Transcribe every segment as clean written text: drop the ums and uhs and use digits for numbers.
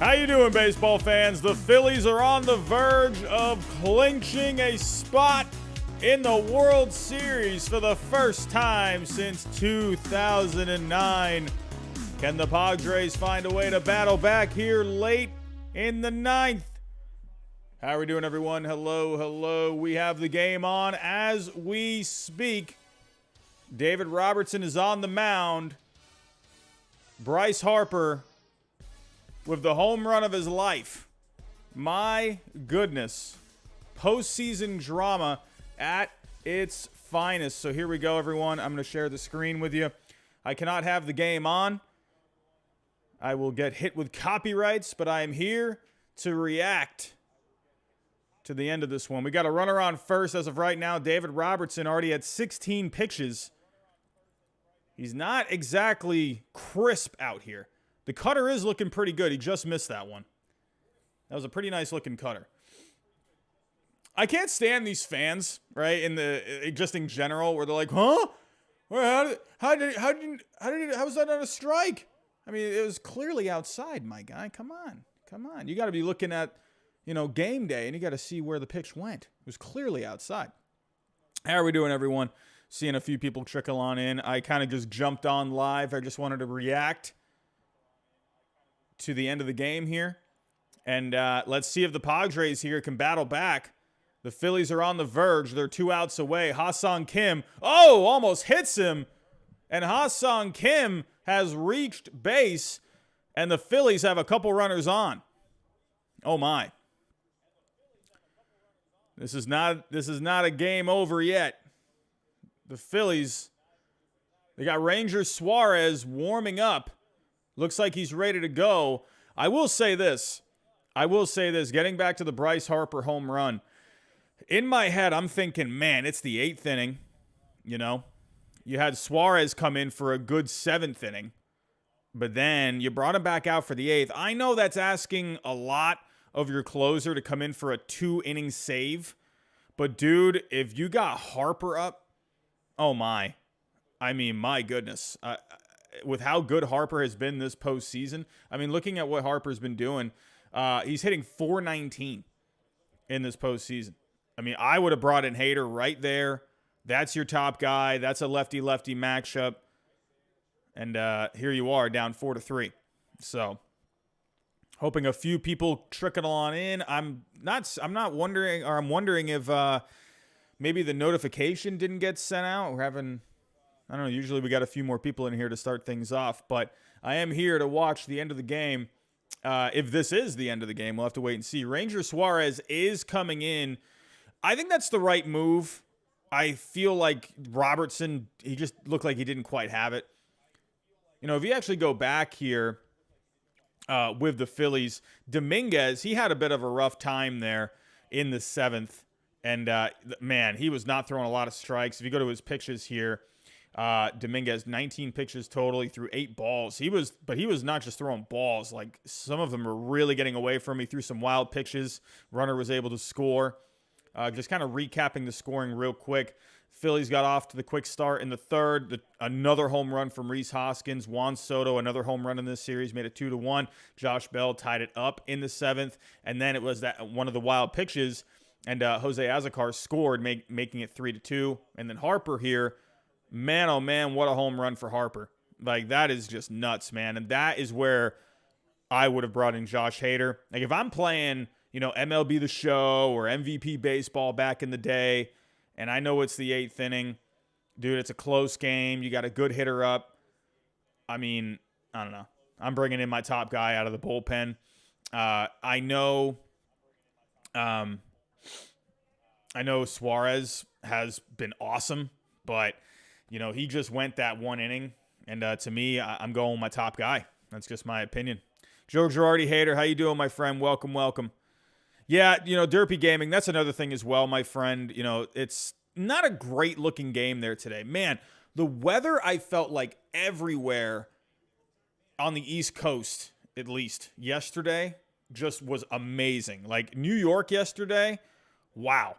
How you doing, baseball fans? The Phillies are on the verge of clinching a spot in the World Series for the first time since 2009. Can the Padres find a way to battle back here late in the ninth? How are we doing, everyone? Hello, hello. We have the game on as we speak. David Robertson is on the mound. Bryce Harper with the home run of his life. My goodness. Postseason drama at its finest. So here we go, everyone. I'm going to share the screen with you. I cannot have the game on. I will get hit with copyrights, but I am here to react to the end of this one. We got a runner on first as of right now. David Robertson already had 16 pitches. He's not exactly crisp out here. The cutter is looking pretty good. He just missed that one. That was a pretty nice looking cutter. I can't stand these fans, right? Just in general, where they're like, "Huh? Well, how was that not a strike?" I mean, it was clearly outside, my guy. Come on. You got to be looking at, game day, and you got to see where the pitch went. It was clearly outside. How are we doing, everyone? Seeing a few people trickle on in. I kind of just jumped on live. I just wanted to react to the end of the game here. And let's see if the Padres here can battle back. The Phillies are on the verge. They're 2 outs away. Ha-Seong Kim, almost hits him. And Ha-Seong Kim has reached base. And the Phillies have a couple runners on. Oh, my. This is not a game over yet. The Phillies, they got Ranger Suarez warming up. Looks like he's ready to go. I will say this. Getting back to the Bryce Harper home run. In my head, I'm thinking, man, it's the 8th inning. You had Suarez come in for a good 7th inning. But then you brought him back out for the 8th. I know that's asking a lot of your closer to come in for a 2-inning save. But, dude, if you got Harper up, oh, my. I mean, my goodness. With how good Harper has been this postseason, I mean, looking at what Harper's been doing, he's hitting .419 in this postseason. I mean, I would have brought in Hader right there. That's your top guy. That's a lefty-lefty matchup. And here you are, down 4-3. So, hoping a few people trickle on in. I'm wondering if maybe the notification didn't get sent out. We're having, I don't know, usually we got a few more people in here to start things off, but I am here to watch the end of the game. If this is the end of the game, we'll have to wait and see. Ranger Suarez is coming in. I think that's the right move. I feel like Robertson, he just looked like he didn't quite have it. If you actually go back here with the Phillies, Dominguez, he had a bit of a rough time there in the 7th. And, man, he was not throwing a lot of strikes. If you go to his pitches here, Dominguez, 19 pitches total. He threw 8 balls. He was not just throwing balls. Like, some of them were really getting away from him. He threw some wild pitches. Runner was able to score. Just kind of recapping the scoring real quick. Phillies got off to the quick start in the 3rd. Another home run from Rhys Hoskins. Juan Soto, another home run in this series, made it 2-1. Josh Bell tied it up in the 7th. And then it was that one of the wild pitches. And Jose Azocar scored, making it 3-2. And then Harper here, man, oh man, what a home run for Harper. Like, that is just nuts, man. And that is where I would have brought in Josh Hader. Like, if I'm playing, MLB The Show or MVP Baseball back in the day, and I know it's the 8th inning, dude, it's a close game. You got a good hitter up. I mean, I don't know. I'm bringing in my top guy out of the bullpen. I know Suarez has been awesome, but, he just went that 1 inning. And to me, I'm going with my top guy. That's just my opinion. Joe Girardi Hader, how you doing, my friend? Welcome. Yeah, Derpy Gaming, that's another thing as well, my friend. It's not a great-looking game there today. Man, the weather, I felt like everywhere on the East Coast, at least yesterday, just was amazing. Like, New York yesterday, wow.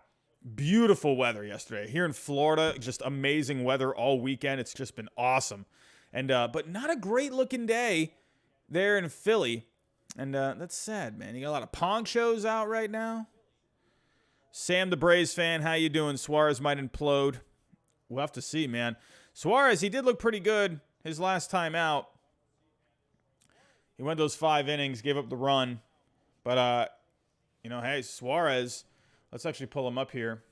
Beautiful weather yesterday. Here in Florida, just amazing weather all weekend. It's just been awesome. And but not a great looking day there in Philly. And that's sad, man. You got a lot of ponchos out right now. Sam, the Braves fan, how you doing? Suarez might implode. We'll have to see, man. Suarez, he did look pretty good his last time out. He went those 5 innings, gave up the run. But, hey, Suarez, let's actually pull him up here.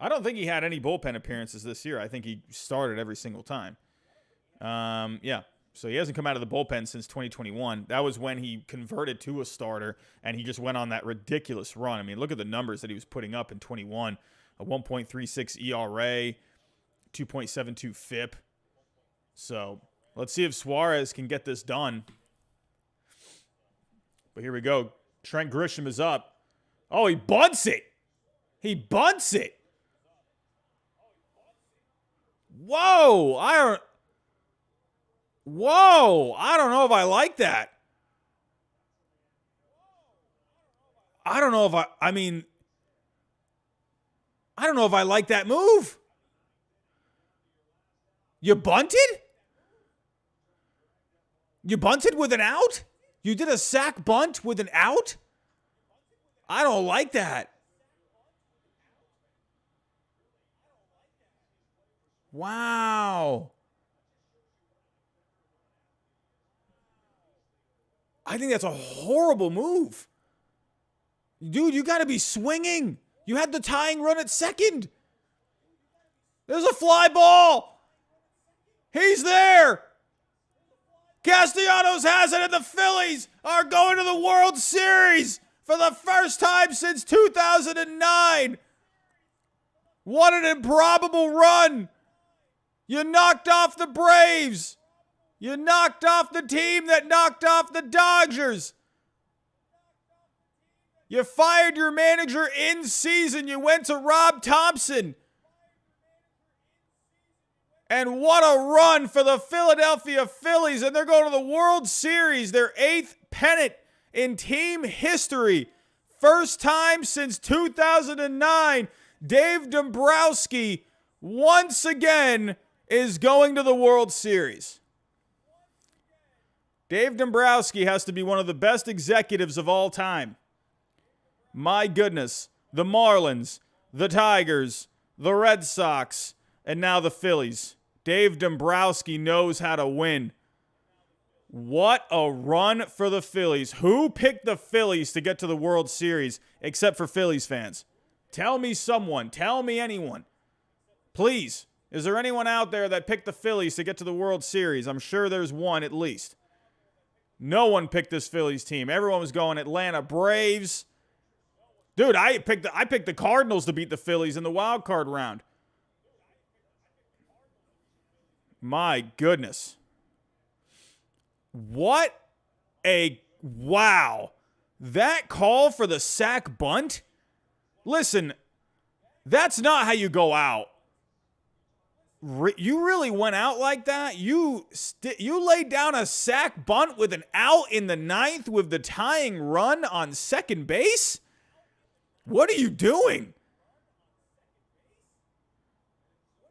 I don't think he had any bullpen appearances this year. I think he started every single time. Yeah. So he hasn't come out of the bullpen since 2021. That was when he converted to a starter, and he just went on that ridiculous run. I mean, look at the numbers that he was putting up in 21. A 1.36 ERA, 2.72 FIP. So let's see if Suarez can get this done. But here we go. Trent Grisham is up. Oh, he bunts it. He bunts it. Whoa. I don't know if I like that. I don't know if I like that move. You bunted? You bunted with an out? You did a sack bunt with an out? I don't like that. Wow. I think that's a horrible move. Dude, you got to be swinging. You had the tying run at second. There's a fly ball. He's there. Castellanos has it, and the Phillies are going to the World Series for the first time since 2009. What an improbable run. You knocked off the Braves. You knocked off the team that knocked off the Dodgers. You fired your manager in season. You went to Rob Thompson. And what a run for the Philadelphia Phillies. And they're going to the World Series, their 8th pennant in team history. First time since 2009. Dave Dombrowski once again is going to the World Series. Dave Dombrowski has to be one of the best executives of all time. My goodness. The Marlins, the Tigers, the Red Sox, and now the Phillies. Dave Dombrowski knows how to win. What a run for the Phillies. Who picked the Phillies to get to the World Series except for Phillies fans? Tell me someone. Tell me anyone. Please. Is there anyone out there that picked the Phillies to get to the World Series? I'm sure there's one at least. No one picked this Phillies team. Everyone was going Atlanta Braves. Dude, I picked the Cardinals to beat the Phillies in the wild card round. My goodness. What a wow. That call for the sack bunt? Listen, that's not how you go out. You really went out like that? You laid down a sack bunt with an out in the 9th with the tying run on second base? What are you doing?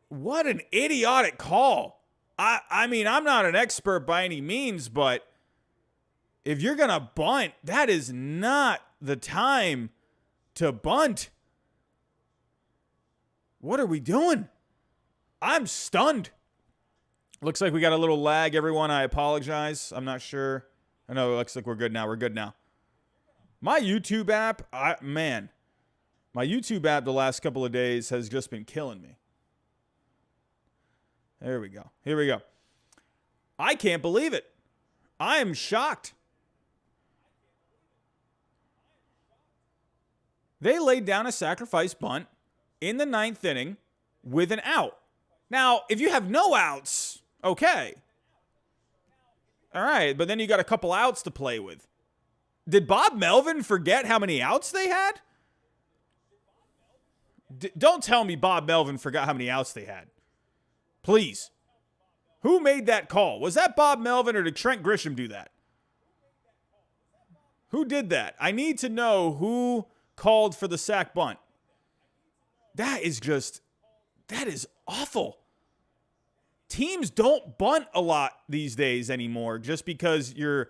What an idiotic call. I mean, I'm not an expert by any means, but if you're going to bunt, that is not the time to bunt. What are we doing? I'm stunned. Looks like we got a little lag, everyone. I apologize. I'm not sure. I know it looks like we're good now. We're good now. My YouTube app, my YouTube app the last couple of days has just been killing me. There we go. Here we go. I can't believe it. I am shocked. They laid down a sacrifice bunt in the 9th inning with an out. Now, if you have no outs, okay. All right, but then you got a couple outs to play with. Did Bob Melvin forget how many outs they had? Don't tell me Bob Melvin forgot how many outs they had. Please. Who made that call? Was that Bob Melvin or did Trent Grisham do that? Who did that? I need to know who called for the sack bunt. That is awful. Teams don't bunt a lot these days anymore just because you're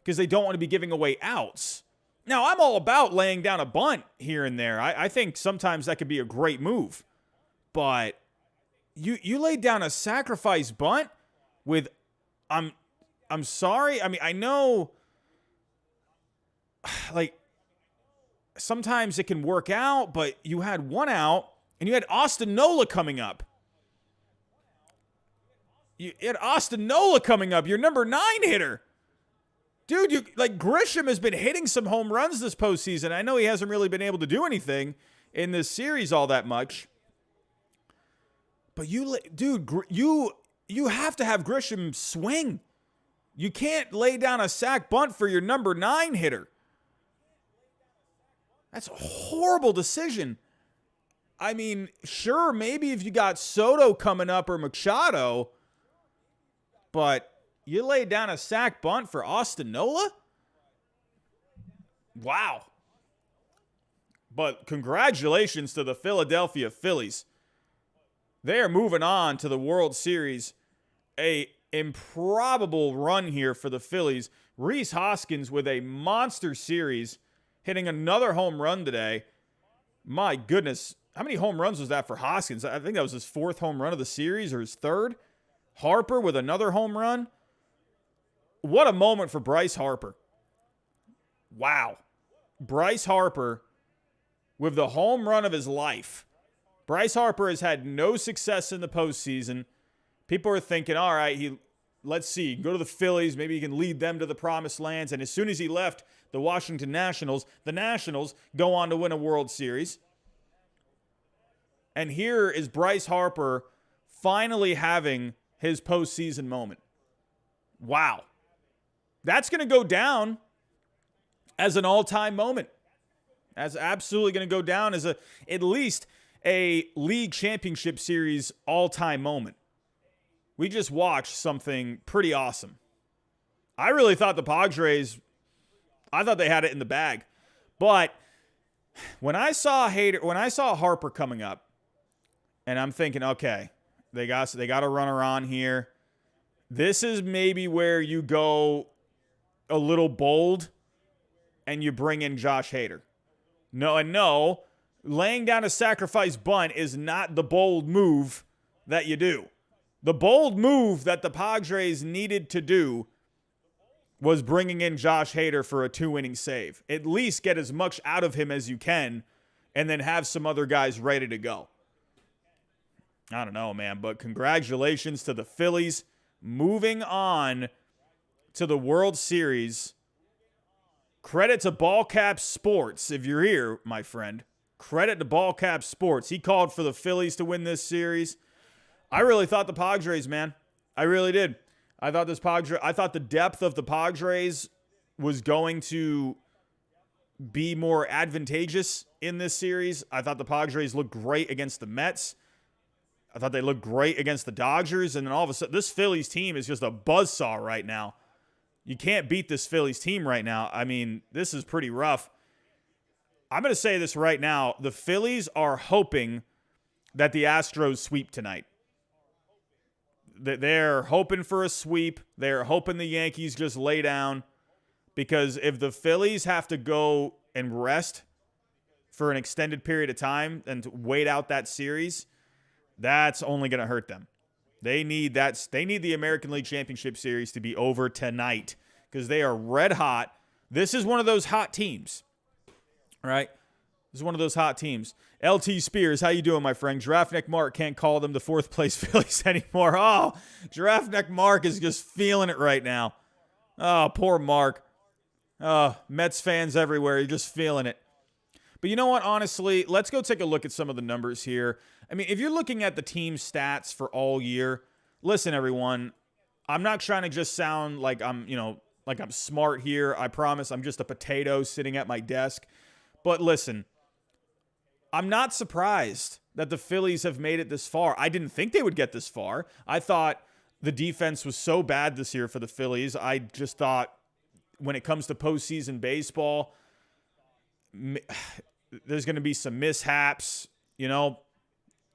because they don't want to be giving away outs. Now, I'm all about laying down a bunt here and there. I think sometimes that could be a great move. But you laid down a sacrifice bunt with, I'm sorry. I mean, I know, like, sometimes it can work out, but you had one out, and you had Austin Nola coming up. You had Austin Nola coming up, your number 9 hitter. Dude, Grisham has been hitting some home runs this postseason. I know he hasn't really been able to do anything in this series all that much. But you have to have Grisham swing. You can't lay down a sac bunt for your number 9 hitter. That's a horrible decision. I mean, sure, maybe if you got Soto coming up or Machado, but you laid down a sac bunt for Austin Nola? Wow. But congratulations to the Philadelphia Phillies. They are moving on to the World Series. A improbable run here for the Phillies. Rhys Hoskins with a monster series, hitting another home run today. My goodness. How many home runs was that for Hoskins? I think that was his 4th home run of the series, or his 3rd. Harper with another home run. What a moment for Bryce Harper. Wow. Bryce Harper with the home run of his life. Bryce Harper has had no success in the postseason. People are thinking, all right, let's see, go to the Phillies. Maybe he can lead them to the promised lands. And as soon as he left the Washington Nationals, the Nationals go on to win a World Series. And here is Bryce Harper finally having his postseason moment. Wow. That's going to go down as an all-time moment. That's absolutely going to go down as at least a league championship series all-time moment. We just watched something pretty awesome. I really thought the Padres, I thought they had it in the bag. But when I saw Harper coming up, and I'm thinking, okay, they got a runner on here. This is maybe where you go a little bold and you bring in Josh Hader. No, laying down a sacrifice bunt is not the bold move that you do. The bold move that the Padres needed to do was bringing in Josh Hader for a 2-inning save. At least get as much out of him as you can and then have some other guys ready to go. I don't know, man, but congratulations to the Phillies moving on to the World Series. Credit to Ballcap Sports, if you're here, my friend. Credit to Ballcap Sports. He called for the Phillies to win this series. I really thought the Padres, man. I really did. I thought the depth of the Padres was going to be more advantageous in this series. I thought the Padres looked great against the Mets. I thought they looked great against the Dodgers. And then all of a sudden, this Phillies team is just a buzzsaw right now. You can't beat this Phillies team right now. I mean, this is pretty rough. I'm going to say this right now. The Phillies are hoping that the Astros sweep tonight. They're hoping for a sweep. They're hoping the Yankees just lay down. Because if the Phillies have to go and rest for an extended period of time and to wait out that series, that's only going to hurt them. They need the American League Championship Series to be over tonight because they are red hot. This is one of those hot teams. All right? This is one of those hot teams. LT Spears, how you doing, my friend? Giraffe Neck Mark can't call them the 4th place Phillies anymore. Oh, Giraffe Neck Mark is just feeling it right now. Oh, poor Mark. Oh, Mets fans everywhere. You're just feeling it. But you know what? Honestly, let's go take a look at some of the numbers here. I mean, if you're looking at the team stats for all year, listen, everyone, I'm not trying to just sound like I'm smart here. I promise I'm just a potato sitting at my desk. But listen, I'm not surprised that the Phillies have made it this far. I didn't think they would get this far. I thought the defense was so bad this year for the Phillies. I just thought when it comes to postseason baseball, there's going to be some mishaps. You know,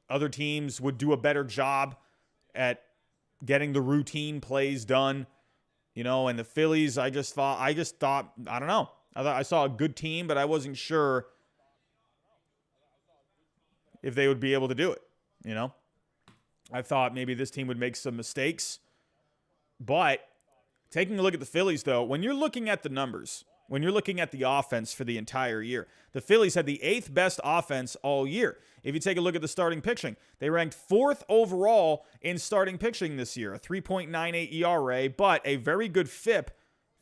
other teams would do a better job at getting the routine plays done. And the Phillies, I thought, I don't know. I thought I saw a good team, but I wasn't sure if they would be able to do it. I thought maybe this team would make some mistakes. But taking a look at the Phillies, though, when you're looking at the numbers, when you're looking at the offense for the entire year, the Phillies had the 8th best offense all year. If you take a look at the starting pitching, they ranked 4th overall in starting pitching this year, a 3.98 ERA, but a very good FIP,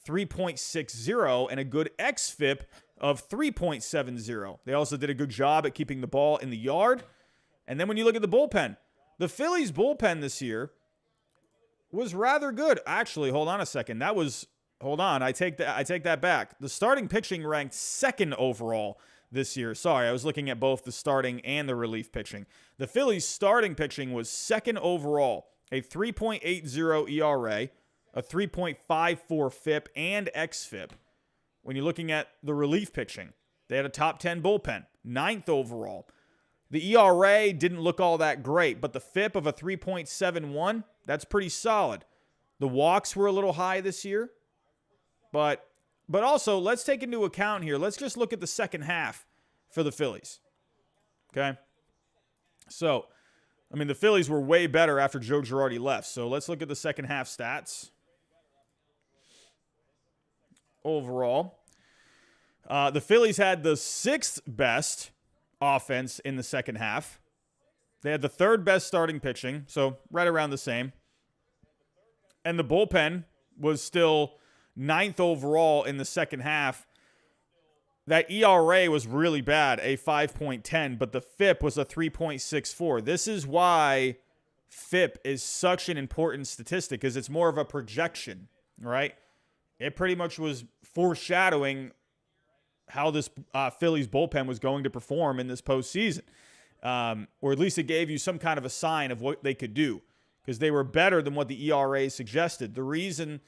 3.60, and a good xFIP of 3.70. They also did a good job at keeping the ball in the yard. And then when you look at the bullpen, the Phillies bullpen this year was rather good. Actually, hold on a second. I take that back. The starting pitching ranked 2nd overall this year. Sorry, I was looking at both the starting and the relief pitching. The Phillies starting pitching was 2nd overall, a 3.80 ERA, a 3.54 FIP, and xFIP. When you're looking at the relief pitching, they had a top 10 bullpen, 9th overall. The ERA didn't look all that great, but the FIP of a 3.71, that's pretty solid. The walks were a little high this year, but also let's take into account here. Let's just look at the second half for the Phillies. Okay? So, the Phillies were way better after Joe Girardi left. So let's look at the second half stats. Overall, the Phillies had the 6th best offense in the second half. They had the 3rd best starting pitching, so right around the same. And the bullpen was still 9th overall in the second half. That ERA was really bad, a 5.10, but the FIP was a 3.64. This is why FIP is such an important statistic, because it's more of a projection, right? It pretty much was foreshadowing how this Phillies bullpen was going to perform in this postseason. Or at least it gave you some kind of a sign of what they could do, because they were better than what the ERA suggested. The reason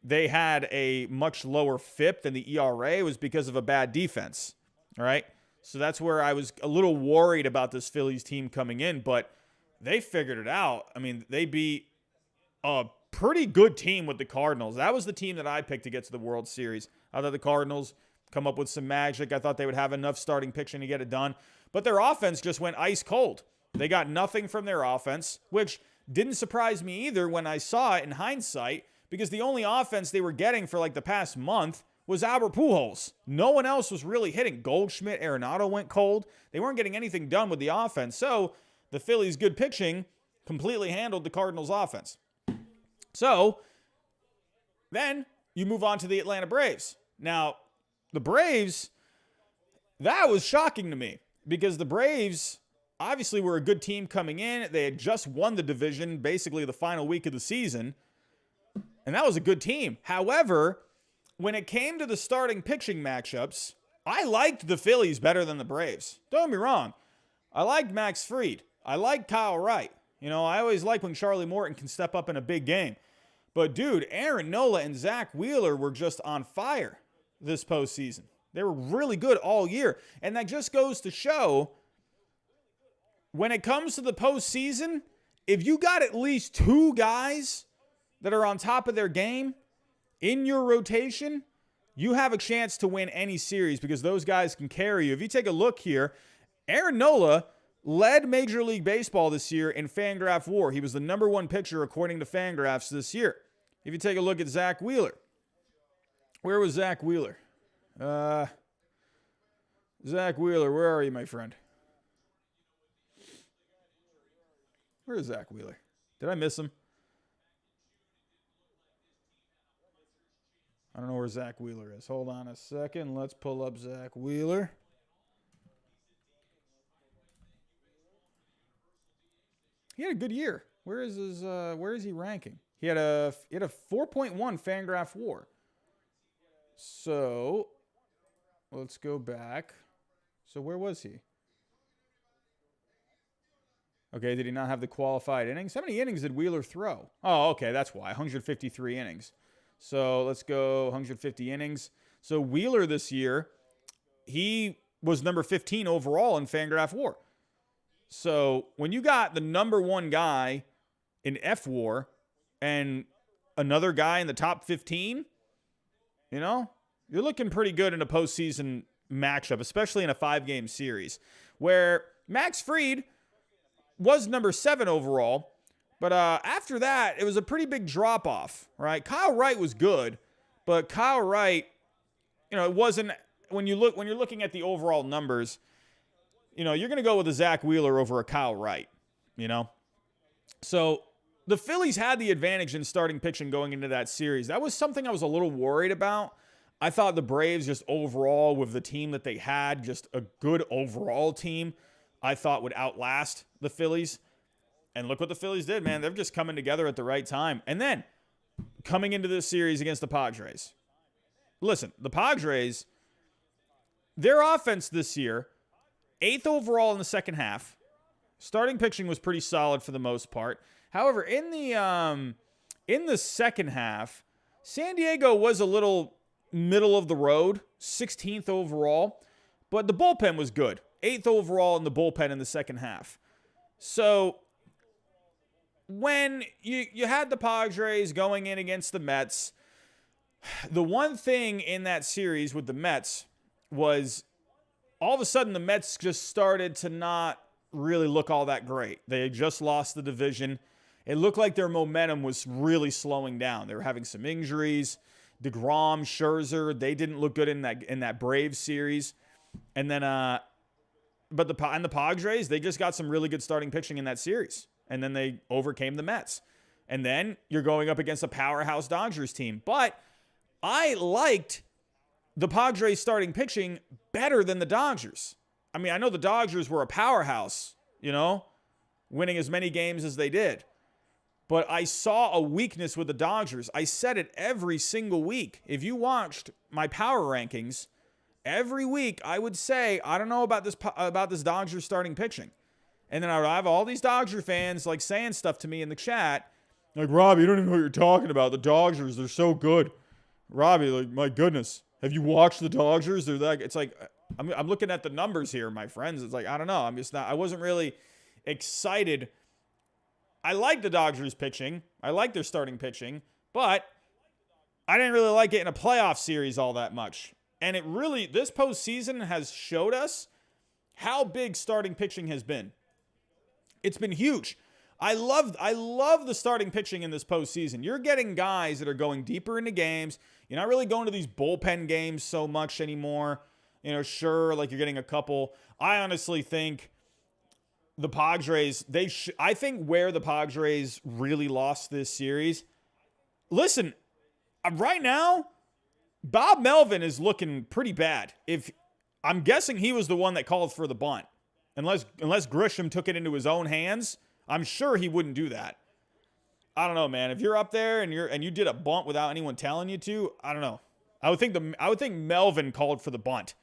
they had a much lower FIP than the ERA was because of a bad defense. All right. So that's where I was a little worried about this Phillies team coming in, but they figured it out. They beat a pretty good team with the Cardinals. That was the team that I picked to get to the World Series. I thought the Cardinals come up with some magic. I thought they would have enough starting pitching to get it done, but their offense just went ice cold. They got nothing from their offense, which didn't surprise me either when I saw it in hindsight, because the only offense they were getting for like the past month was Albert Pujols. No one else was really hitting. Goldschmidt, Arenado went cold. They weren't getting anything done with the offense. So the Phillies' good pitching completely handled the Cardinals' offense. So then you move on to the Atlanta Braves. Now, the Braves, that was shocking to me, because the Braves obviously were a good team coming in. They had just won the division basically the final week of the season, and that was a good team. However, when it came to the starting pitching matchups, I liked the Phillies better than the Braves. Don't get me wrong. I liked Max Fried. I liked Kyle Wright. I always like when Charlie Morton can step up in a big game. But, dude, Aaron Nola and Zach Wheeler were just on fire this postseason. They were really good all year. And that just goes to show, when it comes to the postseason, if you got at least 2 guys that are on top of their game in your rotation, you have a chance to win any series, because those guys can carry you. If you take a look here, Aaron Nola led Major League Baseball this year in Fangraph WAR. He was the number 1 pitcher according to Fangraphs this year. If you take a look at Zach Wheeler, where was Zach Wheeler? Zach Wheeler, where are you, my friend? Where is Zach Wheeler? Did I miss him? I don't know where Zach Wheeler is. Hold on a second. Let's pull up Zach Wheeler. He had a good year. Where is he ranking? He had a 4.1 Fangraph WAR. So let's go back. So where was he? Okay, did he not have the qualified innings? How many innings did Wheeler throw? Oh, okay, that's why. 153 innings. So let's go 150 innings. So Wheeler this year, he was number 15 overall in Fangraph WAR. So when you got the number 1 guy in FWAR and another guy in the top 15, you're looking pretty good in a postseason matchup, especially in a 5-game series where Max Fried was number 7 overall. But after that, it was a pretty big drop-off, right? Kyle Wright was good, but Kyle Wright, it wasn't when you're looking at the overall numbers, you're going to go with a Zach Wheeler over a Kyle Wright, So the Phillies had the advantage in starting pitching going into that series. That was something I was a little worried about. I thought the Braves just overall with the team that they had, just a good overall team, I thought would outlast the Phillies. And look what the Phillies did, man. They're just coming together at the right time. And then coming into this series against the Padres. Listen, the Padres, their offense this year, 8th overall in the second half. Starting pitching was pretty solid for the most part. However, in the second half, San Diego was a little middle of the road, 16th overall. But the bullpen was good. 8th overall in the bullpen in the second half. So when you had the Padres going in against the Mets, the one thing in that series with the Mets was all of a sudden the Mets just started to not really look all that great. They had just lost the division. It looked like their momentum was really slowing down. They were having some injuries. DeGrom, Scherzer, they didn't look good in that Braves series. And then but the Padres, they just got some really good starting pitching in that series. And then they overcame the Mets. And then you're going up against a powerhouse Dodgers team. But I liked the Padres starting pitching better than the Dodgers. I mean, I know the Dodgers were a powerhouse, winning as many games as they did. But I saw a weakness with the Dodgers. I said it every single week. If you watched my power rankings, every week I would say, I don't know about this Dodgers starting pitching. And then I would have all these Dodger fans like saying stuff to me in the chat. Like, Robbie, you don't even know what you're talking about. The Dodgers, they're so good. Robbie, like, my goodness. Have you watched the Dodgers? It's like, I'm looking at the numbers here, my friends. It's like, I don't know. I wasn't really excited. I like the Dodgers pitching. I like their starting pitching. But I didn't really like it in a playoff series all that much. And this postseason has showed us how big starting pitching has been. It's been huge. I love the starting pitching in this postseason. You're getting guys that are going deeper into games. You're not really going to these bullpen games so much anymore. Sure, like you're getting a couple. I honestly think the Padres, I think where the Padres really lost this series. Listen, right now, Bob Melvin is looking pretty bad. I'm guessing he was the one that called for the bunt. Unless Grisham took it into his own hands, I'm sure he wouldn't do that. I don't know, man. If you're up there and you did a bunt without anyone telling you to, I don't know. I would think Melvin called for the bunt.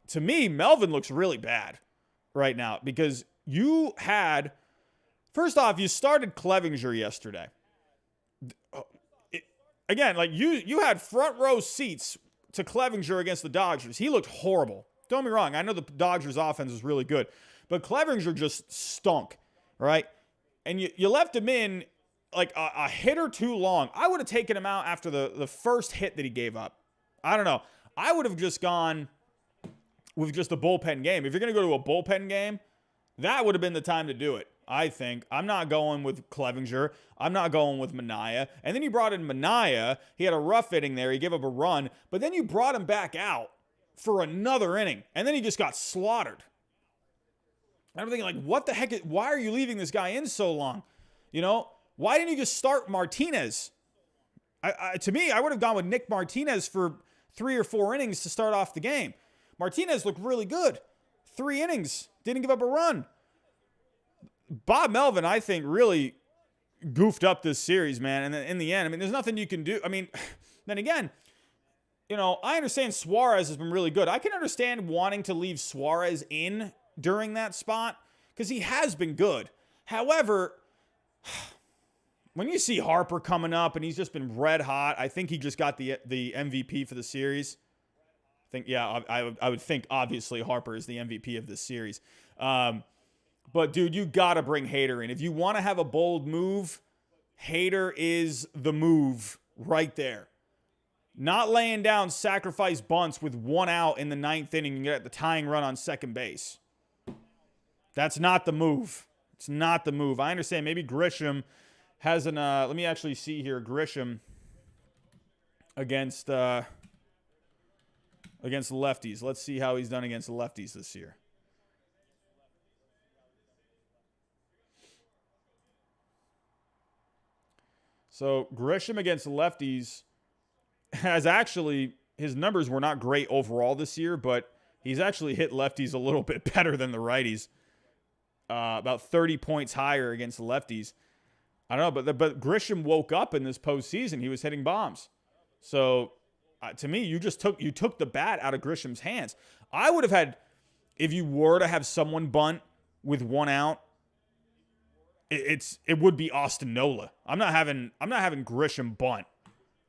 To me, Melvin looks really bad right now because first off, you started Clevinger yesterday. Again, like you had front row seats to Clevinger against the Dodgers. He looked horrible. Don't get me wrong. I know the Dodgers offense is really good, but Clevinger just stunk, right? And you left him in like a hit or two long. I would have taken him out after the first hit that he gave up. I don't know. I would have just gone with just a bullpen game. If you're going to go to a bullpen game, that would have been the time to do it, I think. I'm not going with Clevinger. I'm not going with Manaea. And then you brought in Manaea. He had a rough inning there. He gave up a run. But then you brought him back out for another inning. And then he just got slaughtered. I'm thinking, like, what the heck? Why are you leaving this guy in so long? Why didn't you just start Martinez? To me, I would have gone with Nick Martinez for 3 or 4 innings to start off the game. Martinez looked really good. 3 innings. Didn't give up a run. Bob Melvin, I think, really goofed up this series, man. And in the end, I mean, there's nothing you can do. I mean, then again, I understand Suarez has been really good. I can understand wanting to leave Suarez in during that spot because he has been good. However, when you see Harper coming up and he's just been red hot, I think he just got the MVP for the series. I would think obviously Harper is the MVP of this series. But dude, you got to bring Hader in. If you want to have a bold move, Hader is the move right there. Not laying down sacrifice bunts with 1 out in the 9th inning and get the tying run on second base. That's not the move. It's not the move. I understand maybe Grisham has an, let me actually see here. Grisham against lefties. Let's see how he's done against the lefties this year. So Grisham against the lefties has actually, his numbers were not great overall this year, but he's actually hit lefties a little bit better than the righties. About 30 points higher against the lefties. I don't know, but Grisham woke up in this postseason. He was hitting bombs. So to me, you took the bat out of Grisham's hands. I would have had, if you were to have someone bunt with 1 out, it would be Austin Nola. I'm not having Grisham bunt.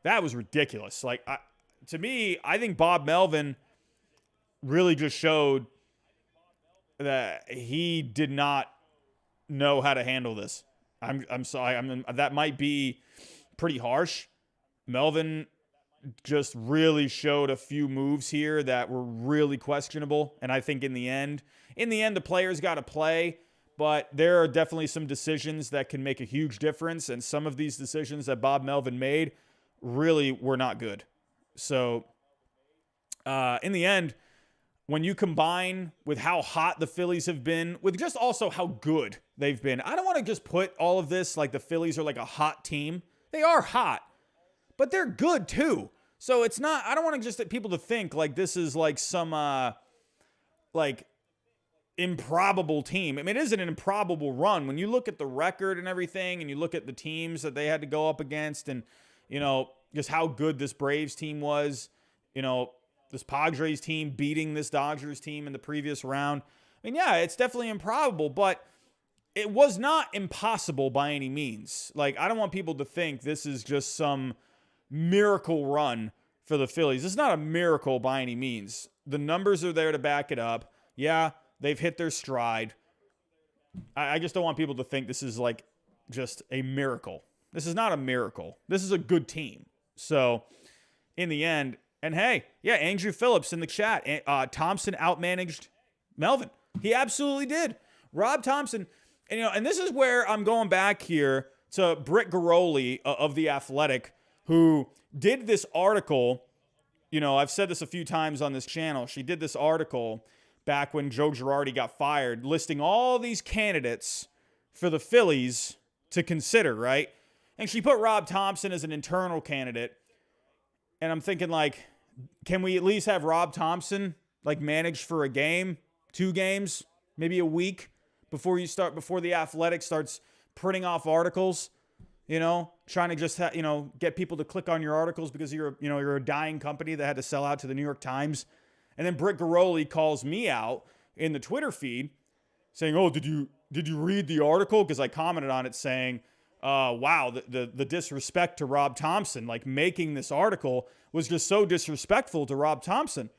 That was ridiculous. Like to me, I think Bob Melvin really just showed that he did not know how to handle this. I'm sorry. That might be pretty harsh. Melvin just really showed a few moves here that were really questionable. And I think in the end, the players got to play. But there are definitely some decisions that can make a huge difference. And some of these decisions that Bob Melvin made really were not good. So in the end, when you combine with how hot the Phillies have been, with just also how good they've been, I don't want to just put all of this like the Phillies are like a hot team. They are hot, but they're good too. So it's not, I don't want to just get people to think like this is like some like improbable team. I mean, it isn't an improbable run. When you look at the record and everything, and you look at the teams that they had to go up against, and, you know, just how good this Braves team was, you know, this Padres team beating this Dodgers team in the previous round. I mean, yeah, it's definitely improbable, but it was not impossible by any means. Like, I don't want people to think this is just some miracle run for the Phillies. It's not a miracle by any means. The numbers are there to back it up. Yeah, they've hit their stride. I just don't want people to think this is like just a miracle. This is not a miracle. This is a good team. So, in the end, and hey, yeah, Andrew Phillips in the chat. Thompson outmanaged Melvin. He absolutely did. Rob Thompson, and you know, and this is where I'm going back here to Britt Garoli of The Athletic, who did this article. You know, I've said this a few times on this channel. She did this article back when Joe Girardi got fired, listing all these candidates for the Phillies to consider, right? And she put Rob Thompson as an internal candidate. And I'm thinking, like, can we at least have Rob Thompson, like, managed for a game, 2 games, maybe a week before The Athletic starts printing off articles, you know, trying to just, get people to click on your articles because you're a dying company that had to sell out to the New York Times. And then Britt Garoli calls me out in the Twitter feed saying, oh, did you read the article? Because I commented on it saying, wow, the disrespect to Rob Thompson, like making this article was just so disrespectful to Rob Thompson.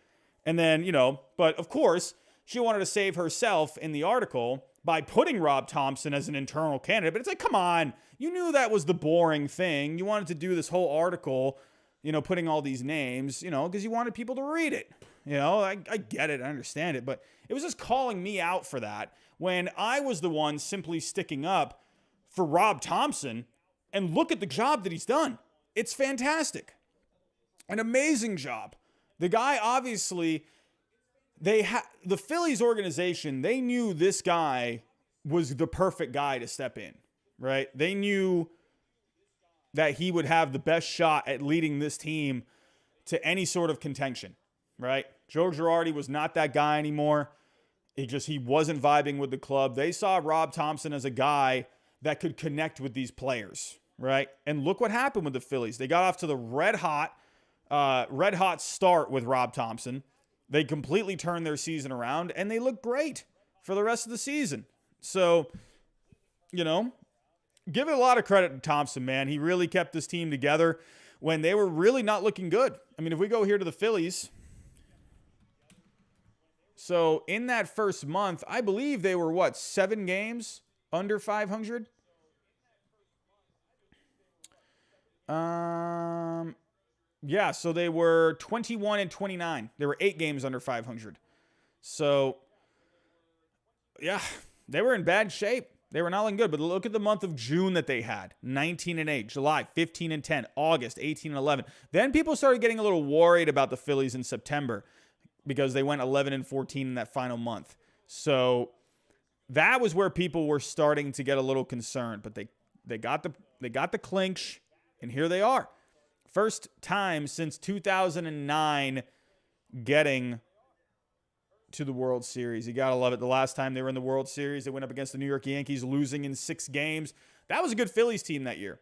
And then, but of course, she wanted to save herself in the article by putting Rob Thompson as an internal candidate. But it's like, come on, you knew that was the boring thing. You wanted to do this whole article, putting all these names, because you wanted people to read it. I get it. I understand it. But it was just calling me out for that when I was the one simply sticking up for Rob Thompson, and look at the job that he's done. It's fantastic. An amazing job. The guy, obviously, the Phillies organization, they knew this guy was the perfect guy to step in, right? They knew that he would have the best shot at leading this team to any sort of contention, right? Joe Girardi was not that guy anymore. He wasn't vibing with the club. They saw Rob Thompson as a guy that could connect with these players, right? And look what happened with the Phillies. They got off to the red hot start with Rob Thompson. They completely turned their season around, and they look great for the rest of the season. So, give it a lot of credit to Thompson, man. He really kept this team together when they were really not looking good. I mean, if we go here to the Phillies, so in that first month, I believe they were, 7 games under 500? Yeah, so they were 21-29. They were 8 games under 500. So, yeah, they were in bad shape. They were not looking good. But look at the month of June that they had. 19-8. July, 15-10. August, 18-11. Then people started getting a little worried about the Phillies in September because they went 11-14 in that final month. So that was where people were starting to get a little concerned. But they got the clinch, and here they are. First time since 2009 getting to the World Series. You got to love it. The last time they were in the World Series, they went up against the New York Yankees, losing in 6 games. That was a good Phillies team that year.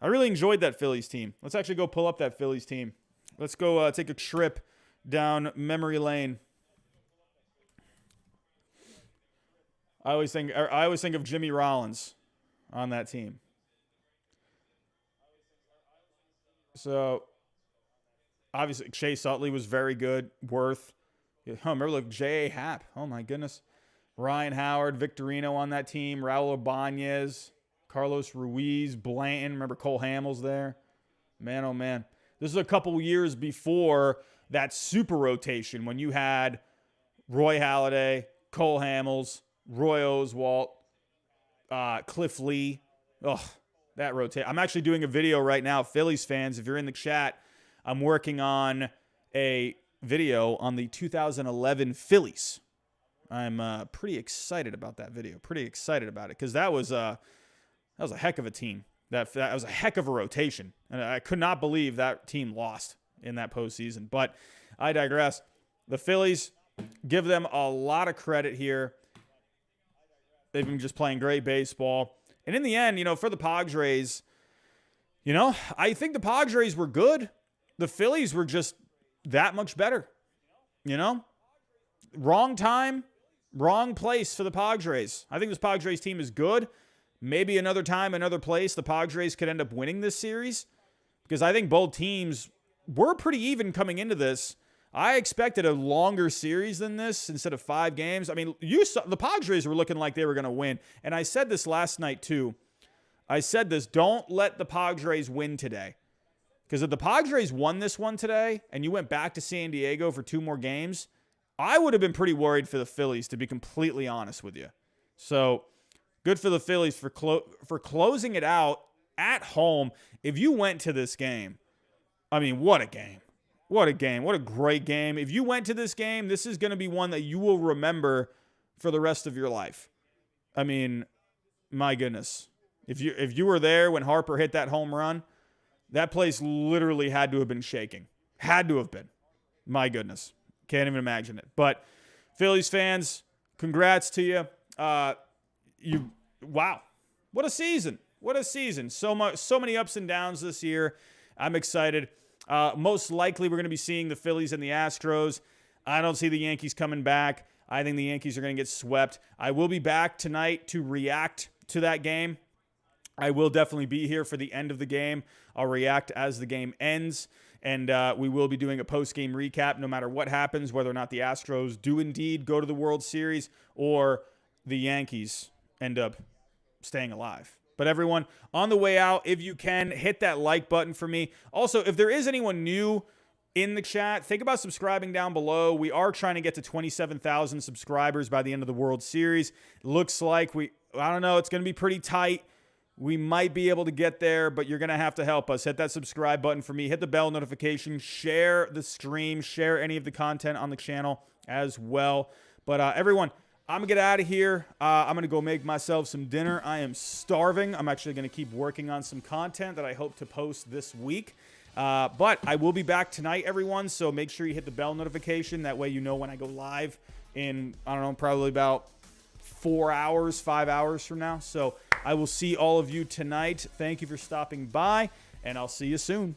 I really enjoyed that Phillies team. Let's actually go pull up that Phillies team. Let's go take a trip down memory lane. I always think of Jimmy Rollins on that team. So, obviously, Chase Utley was very good. Worth. Oh, remember, look, J.A. Happ. Oh, my goodness. Ryan Howard, Victorino on that team. Raul Ibanez, Carlos Ruiz, Blanton. Remember Cole Hamels there? Man, oh, man. This is a couple years before that super rotation when you had Roy Halladay, Cole Hamels, Roy Oswalt, Cliff Lee. Oh, that rotate. I'm actually doing a video right now, Phillies fans. If you're in the chat, I'm working on a video on the 2011 Phillies. I'm pretty excited about that video. Pretty excited about it because that was a heck of a team. That was a heck of a rotation, and I could not believe that team lost in that postseason. But I digress. The Phillies, give them a lot of credit here. They've been just playing great baseball. And in the end, for the Padres, I think the Padres were good. The Phillies were just that much better. Wrong time, wrong place for the Padres. I think this Padres team is good. Maybe another time, another place, the Padres could end up winning this series because I think both teams were pretty even coming into this. I expected a longer series than this instead of 5 games. I mean, the Padres were looking like they were going to win. And I said this last night too. I said this, don't let the Padres win today. Because if the Padres won this one today and you went back to San Diego for 2 more games, I would have been pretty worried for the Phillies, to be completely honest with you. So good for the Phillies for closing it out at home. If you went to this game, I mean, what a game. What a game. What a great game. If you went to this game, this is going to be one that you will remember for the rest of your life. I mean, my goodness. If you were there when Harper hit that home run, that place literally had to have been shaking. Had to have been. My goodness. Can't even imagine it. But Phillies fans, congrats to you. Wow. What a season. What a season. So many ups and downs this year. I'm excited. Most likely we're going to be seeing the Phillies and the Astros. I don't see the Yankees coming back. I think the Yankees are going to get swept. I will be back tonight to react to that game. I will definitely be here for the end of the game. I'll react as the game ends. And we will be doing a post-game recap no matter what happens, whether or not the Astros do indeed go to the World Series or the Yankees end up staying alive. But everyone, on the way out, if you can, hit that like button for me. Also, if there is anyone new in the chat, think about subscribing down below. We are trying to get to 27,000 subscribers by the end of the World Series. Looks like I don't know, it's going to be pretty tight. We might be able to get there, but you're going to have to help us. Hit that subscribe button for me. Hit the bell notification. Share the stream. Share any of the content on the channel as well. But everyone, I'm going to get out of here. I'm going to go make myself some dinner. I am starving. I'm actually going to keep working on some content that I hope to post this week. But I will be back tonight, everyone, so make sure you hit the bell notification. That way you know when I go live in, I don't know, probably about 4 hours, 5 hours from now. So I will see all of you tonight. Thank you for stopping by, and I'll see you soon.